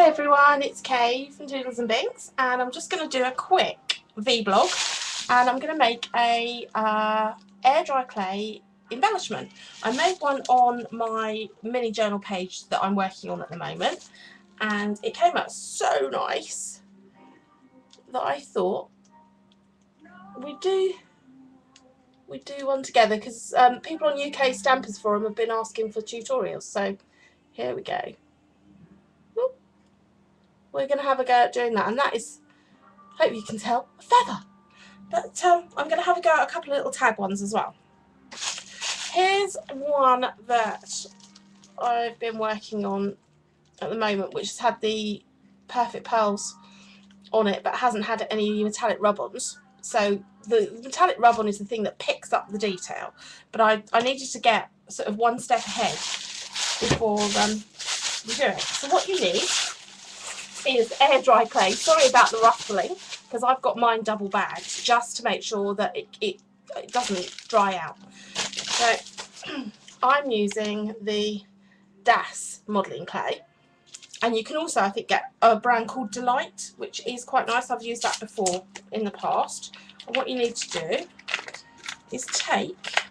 everyone, it's Kay from Doodles and Binks, and I'm just going to do a quick vlog, and I'm going to make a air dry clay embellishment. I made one on my mini journal page that I'm working on at the moment, and it came out so nice that I thought we'd do one together, because people on UK Stampers Forum have been asking for tutorials, so here we go. We're going to have a go at doing that, and that is, hope you can tell, a feather. But I'm going to have a go at a couple of little tag ones as well. Here's one that I've been working on at the moment, which has had the perfect pearls on it, but hasn't had any metallic rub-ons. So the metallic rub-on is the thing that picks up the detail, but I needed to get sort of one step ahead before we do it. So what you need is air dry clay. Sorry about the ruffling, because I've got mine double bagged just to make sure that it doesn't dry out. So I'm using the Das modelling clay, and you can also, I think, get a brand called Delight, which is quite nice. I've used that before in the past. And what you need to do is take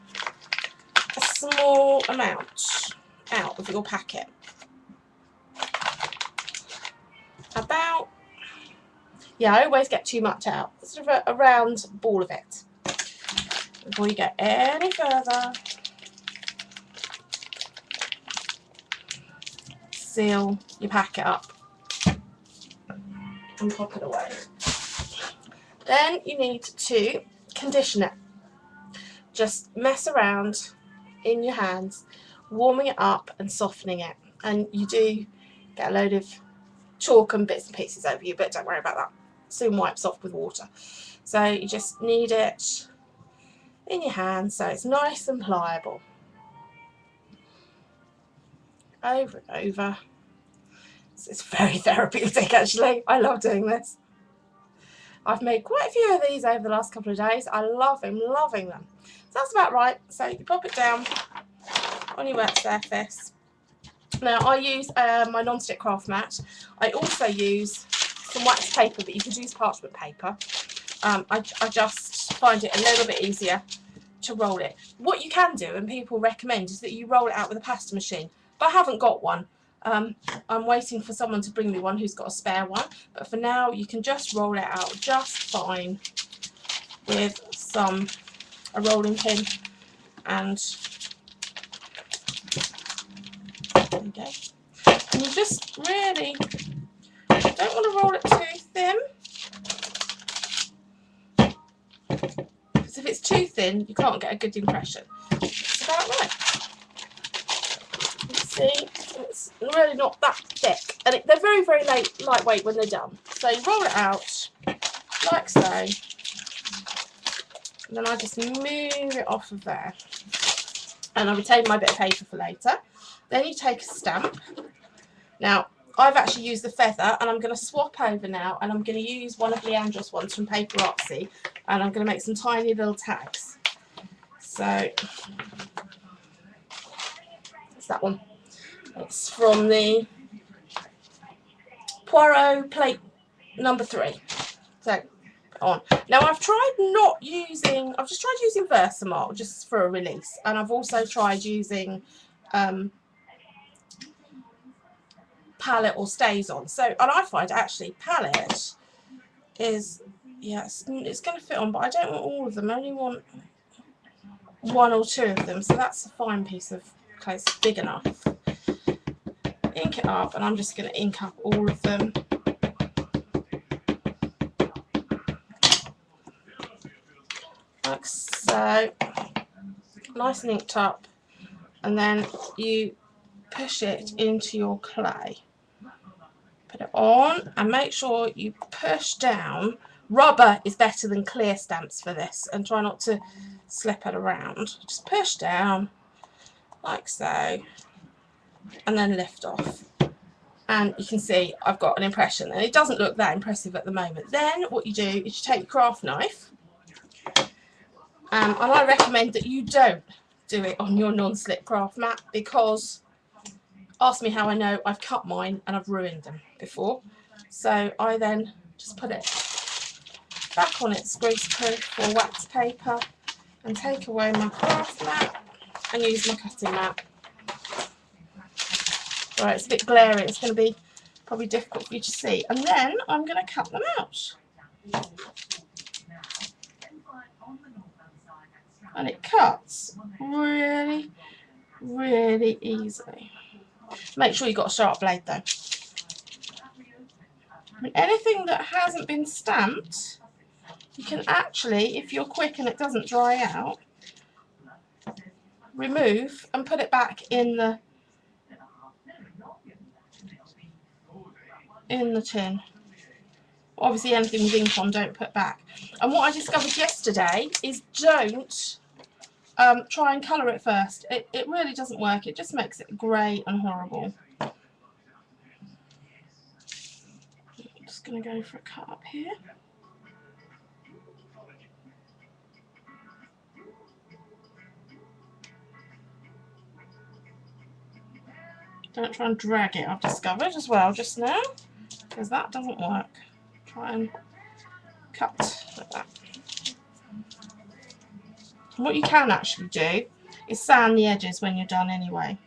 a small amount out of your packet. I always get too much out, sort of a round ball of it. Before you go any further, seal your packet up and pop it away. Then you need to condition it. Just mess around in your hands, warming it up and softening it. And you do get a load of chalk and bits and pieces over you, but don't worry about that. Soon wipes off with water. So you just need it in your hand so it's nice and pliable. Over and over. It's very therapeutic, actually. I love doing this. I've made quite a few of these over the last couple of days. I love them, loving them. So that's about right. So you pop it down on your wet surface. Now I use my non-stick craft mat. I also use some wax paper, but you could use parchment paper. I just find it a little bit easier to roll it. What you can do, and people recommend, is that you roll it out with a pasta machine, but I haven't got one. I'm waiting for someone to bring me one who's got a spare one, but for now you can just roll it out just fine with a rolling pin, and there you go. And you just really don't want to roll it too thin, because if it's too thin you can't get a good impression. It's about right. You see, it's really not that thick, and they're very, very lightweight when they're done. So you roll it out like so, and then I just move it off of there, and I retain my bit of paper for later. Then you take a stamp. Now I've actually used the feather, and I'm going to swap over now, and I'm going to use one of Leandra's ones from Paper Artsy, and I'm going to make some tiny little tags. So it's that one. It's from the Poirot plate number 3. So on. Now I've tried just tried using Versamark just for a release, and I've also tried using palette or stays on. So, and I find actually palette is, it's going to fit on, but I don't want all of them. I only want 1 or 2 of them. So that's a fine piece of clay. It's big enough. Ink it up, and I'm just going to ink up all of them. Like so. Nice and inked up. And then you push it into your clay. Put it on, and make sure you push down. Rubber is better than clear stamps for this, and try not to slip it around. Just push down like so, and then lift off, and you can see I've got an impression, and it doesn't look that impressive at the moment. Then what you do is you take your craft knife, and I recommend that you don't do it on your non-slip craft mat, because Ask me how I know. I've cut mine and I've ruined them before. So I then just put it back on its greaseproof or wax paper and take away my craft mat and use my cutting mat. Right, it's a bit glary. It's going to be probably difficult for you to see. And then I'm going to cut them out. And it cuts really, really easily. Make sure you've got a sharp blade though. And anything that hasn't been stamped, you can actually, if you're quick and it doesn't dry out, remove and put it back in the tin. Obviously anything with ink on, don't put back. And what I discovered yesterday is don't try and colour it first. It really doesn't work. It just makes it grey and horrible. I'm just going to go for a cut up here. Don't try and drag it, I've discovered as well just now, because that doesn't work. Try and cut like that. And what you can actually do is sand the edges when you're done anyway.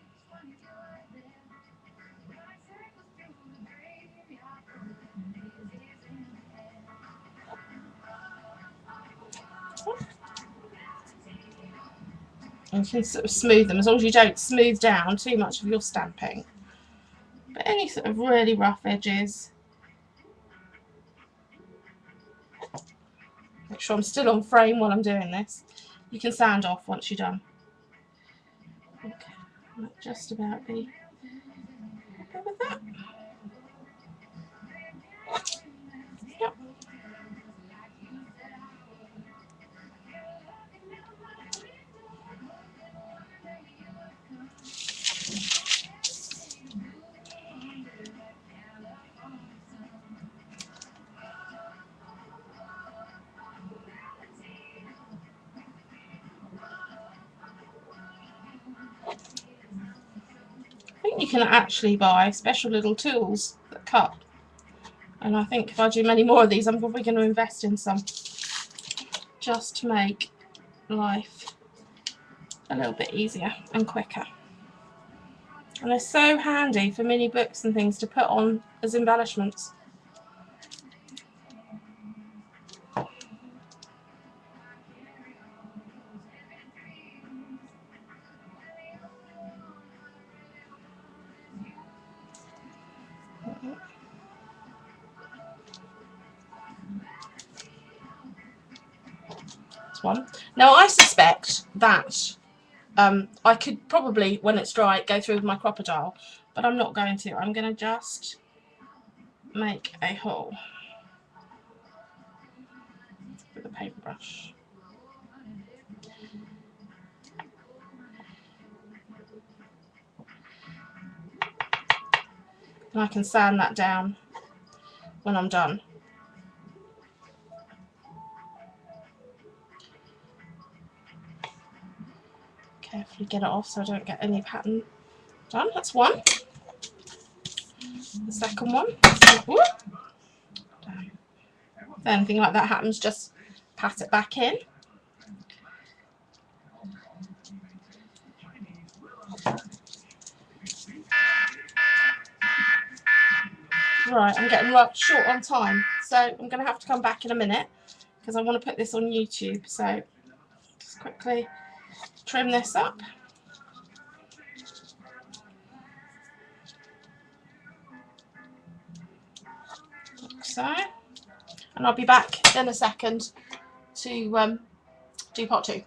And you can sort of smooth them, as long as you don't smooth down too much of your stamping. But any sort of really rough edges. Make sure I'm still on frame while I'm doing this. You can sand off once you're done. Okay, might just about be happy with that. Yep. I think you can actually buy special little tools that cut, and I think if I do many more of these I'm probably going to invest in some, just to make life a little bit easier and quicker. And they're so handy for mini books and things to put on as embellishments. One. Now I suspect that I could probably, when it's dry, go through with my crocodile, but I'm not going to. I'm going to just make a hole with a paintbrush. And I can sand that down when I'm done. Carefully get it off so I don't get any pattern done. That's one. The second one. Whoop. If anything like that happens, just pat it back in. Right, I'm getting short on time, so I'm going to have to come back in a minute because I want to put this on YouTube. So just quickly trim this up. Like so. And I'll be back in a second to do part 2.